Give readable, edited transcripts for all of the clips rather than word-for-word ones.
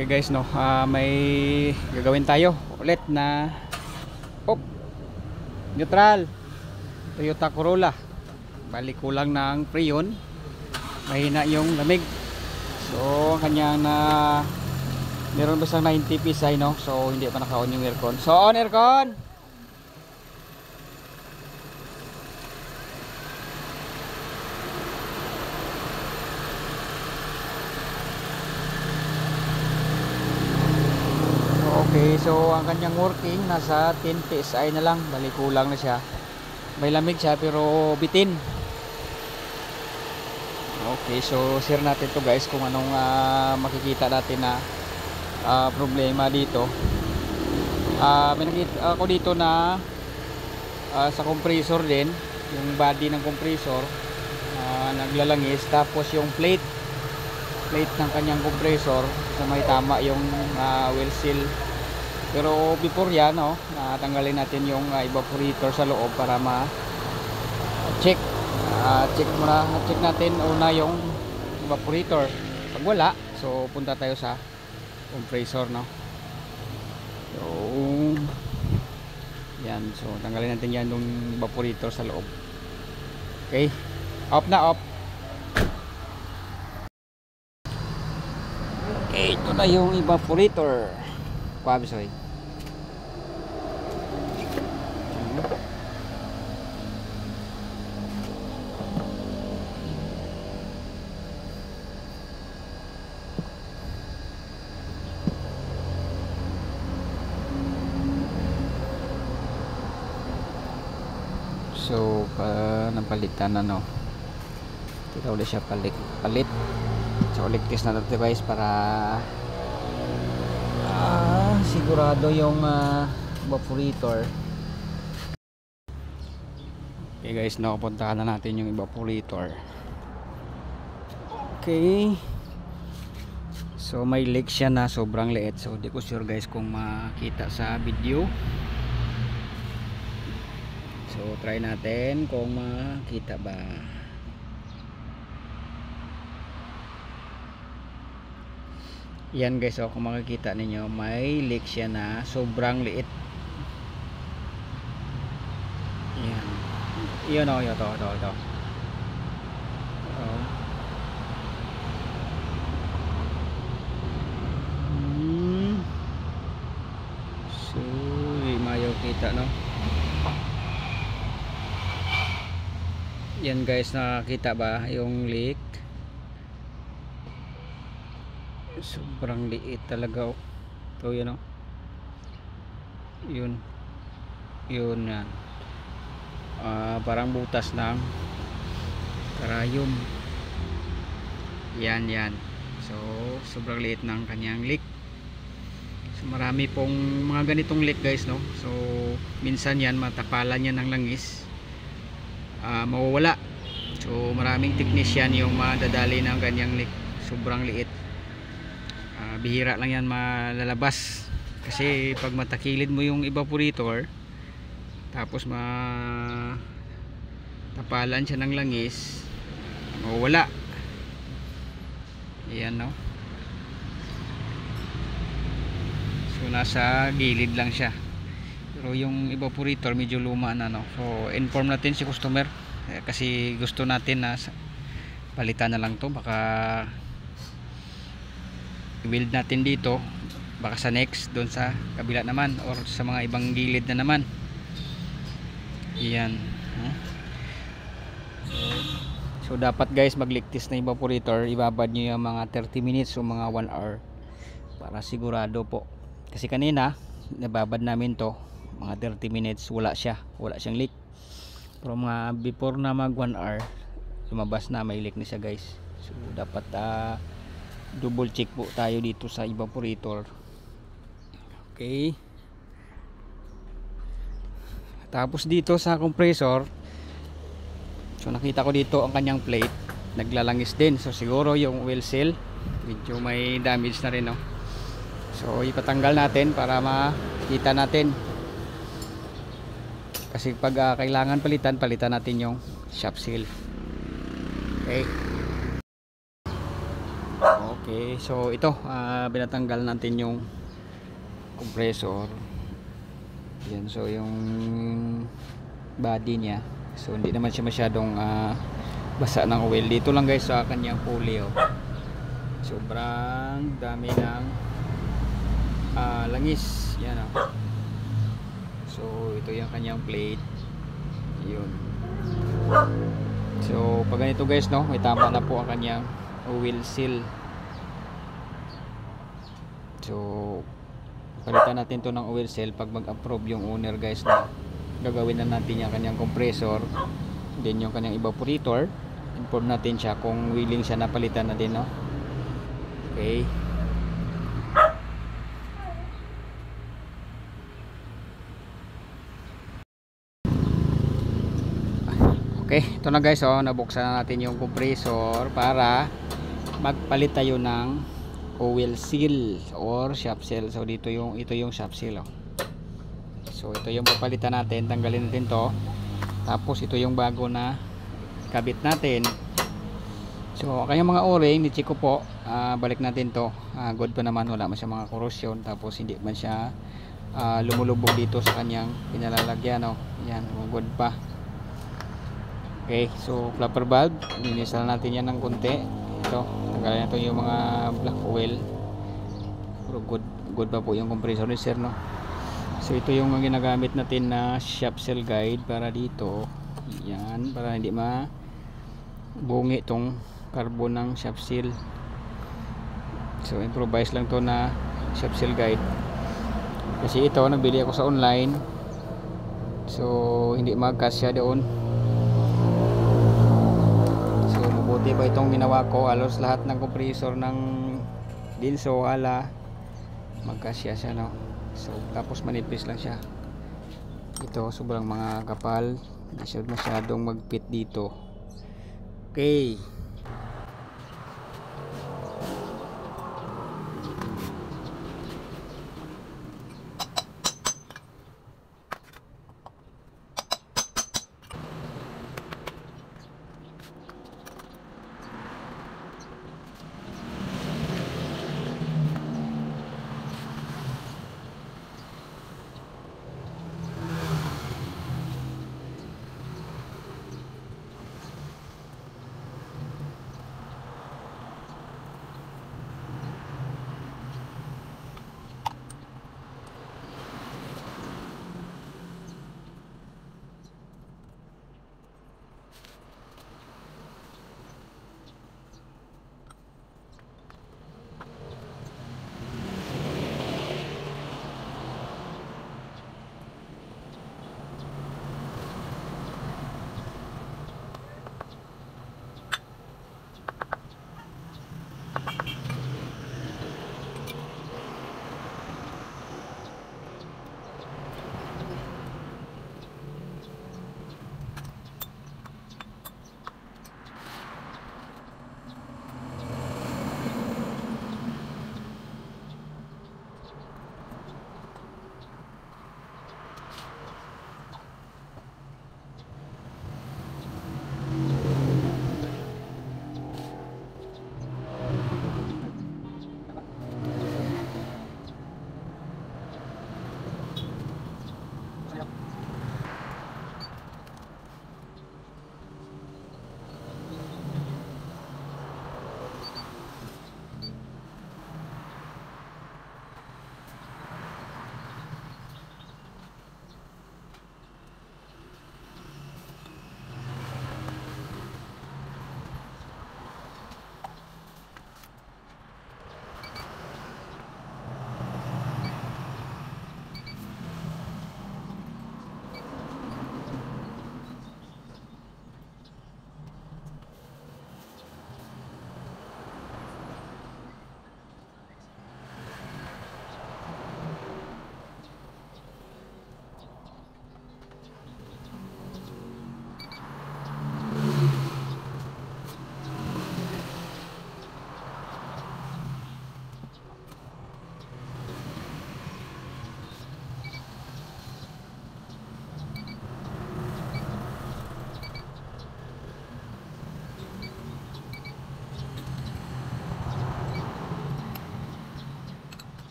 Okay guys, no, may gagawin tayo ulit na neutral Toyota Corolla. Balik kulang ng Freon, mahina yung lamig. So kanyang meron ba siyang 90 PSI, no? So hindi pa naka-on yung aircon. So on aircon. Okay, so ang kanyang working nasa 10 PSI na lang, balik kulang na siya. May lamig siya pero bitin. Okay, so share natin to guys kung anong makikita natin na problema dito. May nakita ako dito na sa compressor din, yung body ng compressor naglalangis, tapos yung plate ng kanyang compressor sa may tama yung wheel seal. Pero before yan, no, tanggalin natin yung evaporator sa loob para check check natin una yung evaporator. Pag wala, so punta tayo sa compressor, no. So yan, so tanggalin natin yan yung evaporator sa loob. Okay, off na, off. Okay, ito na yung evaporator. Pabisoy. So napalitan na, no. Hindi ulit siya palit. So ulit test na natin guys para sigurado yung evaporator. Okay guys, nakapuntahan na natin yung evaporator. Okay, so may leak siya na sobrang liit. So di ko sure guys kung makita sa video. So try natin kung makita ba. Yan guys, so kung makikita ninyo, may leak siya na sobrang liit. Yan. Yun o, ito. So, hindi mayo kita, no? Yan guys, nakakita ba yung leak? Sobrang liit talaga, oh. So yun, oh. Yun yan. Parang butas ng karayom. Yan. So sobrang liit ng kanyang leak. So marami pong mga ganitong leak guys, no. So minsan yan matapalan yan ng langis, mawawala. So maraming technician yung madadali ng kanyang leak. Sobrang liit. Bihira lang yan malalabas kasi pag matakilid mo yung evaporator tapos tapalan siya ng langis, mawala. Ayan, no. So nasa gilid lang siya, pero yung evaporator medyo luma na, no. So inform natin si customer kasi gusto natin na palitan na lang to. Baka i-build natin dito, baka sa next doon sa kabila naman or sa mga ibang gilid na naman. Yan. So dapat guys, mag-leak test na evaporator, ibabad nyo yung mga 30 minutes o mga 1 hour para sigurado po. Kasi kanina nababad namin to mga 30 minutes, wala siyang leak. Pero mga before na mag 1 hour, lumabas na may leak na siya guys. So dapat double check po tayo dito sa evaporator. Okay, tapos dito sa compressor, so nakita ko dito ang kanyang plate naglalangis din. So siguro yung wheel seal medyo may damage na rin, no? So ipatanggal natin para makita natin, kasi pag kailangan palitan natin yung shaft seal. Okay. Okay, so ito binatanggal natin yung compressor. Yan, so yung body niya, so hindi naman siya masyadong basa ng oil. Dito lang guys sa kanyang pulley, oh. Sobrang dami ng langis. Yan, oh. So ito yung kanyang plate. Yun. So pag ganito guys, no, may tama na po ang kanyang oil seal. So palitan natin to ng oil seal pag mag-approve yung owner guys, na gagawin na natin yung kanyang compressor, then yung kanyang evaporator. Inform natin siya kung willing siya na palitan na din, no? Okay. Okay, ito na guys, oh, nabuksan na natin yung compressor para magpalit tayo ng oil seal or shop seal. So ito yung shop seal, oh. So ito yung papalitan natin, tanggalin natin to. Tapos ito yung bago na kabit natin. So kanyang mga o-ring, ni-check ko po, balik natin to. Good pa naman, wala man siya mga corrosion. Tapos hindi man siya lumulubog dito sa kanyang pinalalagyan, oh. Yan, good pa. Okay, so flapper valve, inisal natin yan ng konti. Ito, tanggalin natin yung mga black oil. Pero good pa po yung compressor ni sir, no? So ito yung ginagamit natin na shop seal guide para dito. Yan, para hindi bungi tong carbon ng shop seal. So improvise lang to na shop seal guide. Kasi ito nabili ako sa online. So hindi magkasya doon. So mabuti pa itong ginawa ko. Halos lahat ng compressor ng Denso magkasya siya, no? So tapos manipis lang siya. Ito sobrang mga kapal, hindi siya masyadong magpit dito. Okay.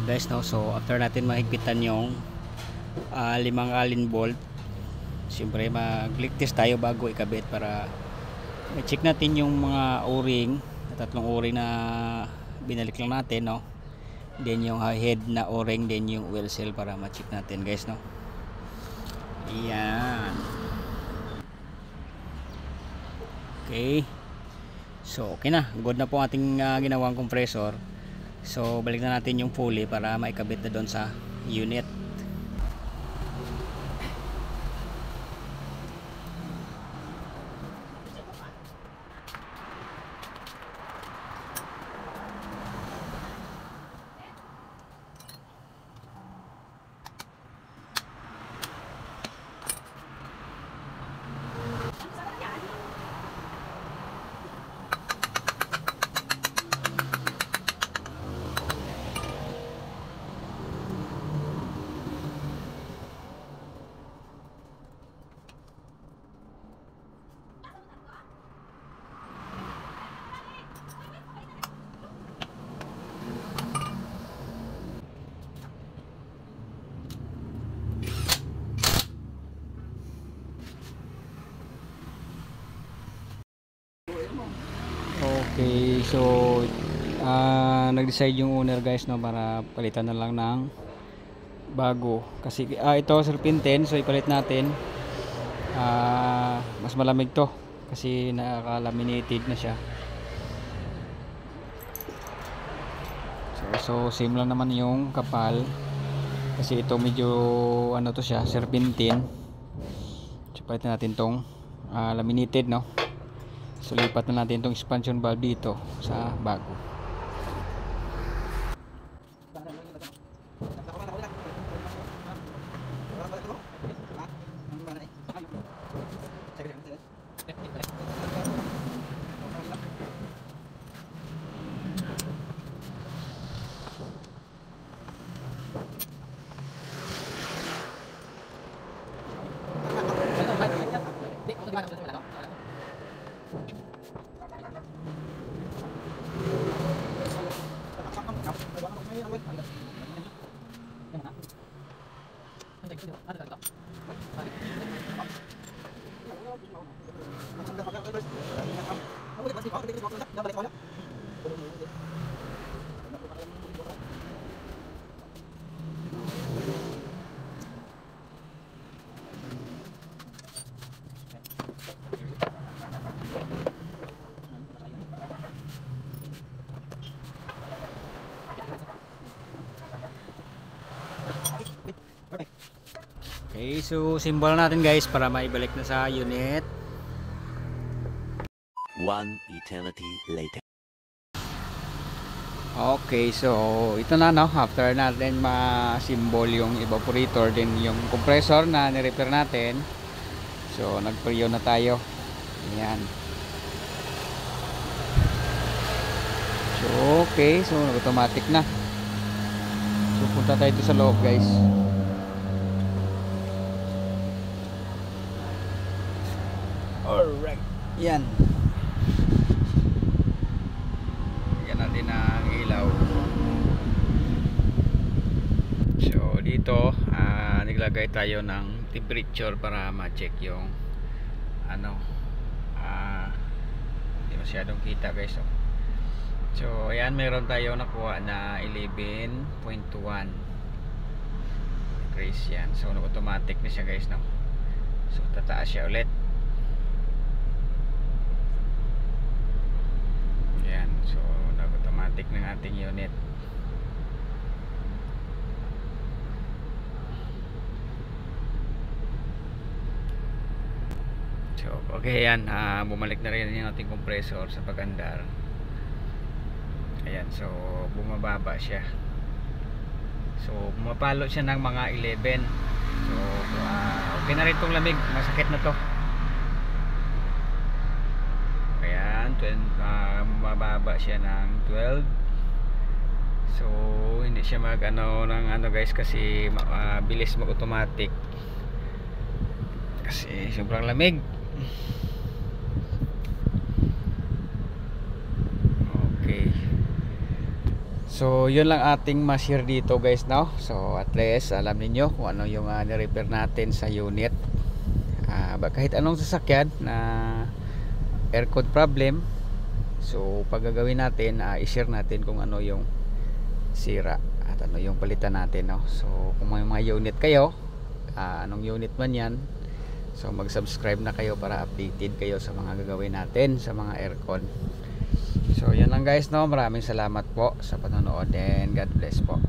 guys, no? So after natin mahigpitan yung 5 Allen bolt, siyempre mag-leak test tayo bago ikabit para i-check natin yung mga o-ring, tatlong o-ring na binalik lang natin, no? Then yung head na o-ring, then yung oil seal para ma-check natin, guys, no? Ayan. Okay. So okay na, good na po ating ginawang compressor. So balik na natin yung pulley para maikabit na doon sa unit. Okay, so nag-decide yung owner, guys, no, para palitan na lang ng bago kasi ito serpentine, so ipalit natin. Mas malamig to kasi naka-laminated na siya. So same lang naman yung kapal kasi ito medyo ano to siya, serpentine. So palitan natin tong laminated, no. So lipat na natin itong expansion valve dito sa bago. Okay, so symbol natin, guys, para maibalik na sa unit. One eternity later. Okay, so ito na, no, after natin ma-symbol yung evaporator din yung compressor na ni-repair natin. So nag-preo na tayo. Ayan. So okay, so automatic na. So punta tayo dito sa loob, guys. Alright, yan. Yan natin ang ilaw. So dito naglagay tayo ng temperature para ma-check yung ano, hindi masyadong kita, guys. So ayan, meron tayo nakuha na 11.1 degrees yan. So automatic na siya, guys, no? So tataas siya ulit. Yan, so nag-automatic ng ating unit. So okay, yan, bumalik na rin yung ating compressor sa pag-andar. Ayan, so bumababa siya. So bumapalo siya ng mga 11. So okay na rin itong lamig, masakit na to. Mababa siya ng 12. So hindi siya mag ano ng ano, guys, kasi bilis mag automatic kasi sobrang lamig. Okay, so So yun lang ating ma-share dito guys, no? So at least alam niyo kung ano yung ni-repair natin sa unit. Kahit anong sasakyan na aircon problem, so pag gagawin natin, i-share natin kung ano yung sira at ano yung palitan natin, no? So kung may mga unit kayo, anong unit man yan, so mag-subscribe na kayo para updated kayo sa mga gagawin natin sa mga aircon. So yan lang guys, no? Maraming salamat po sa panonood and God bless po.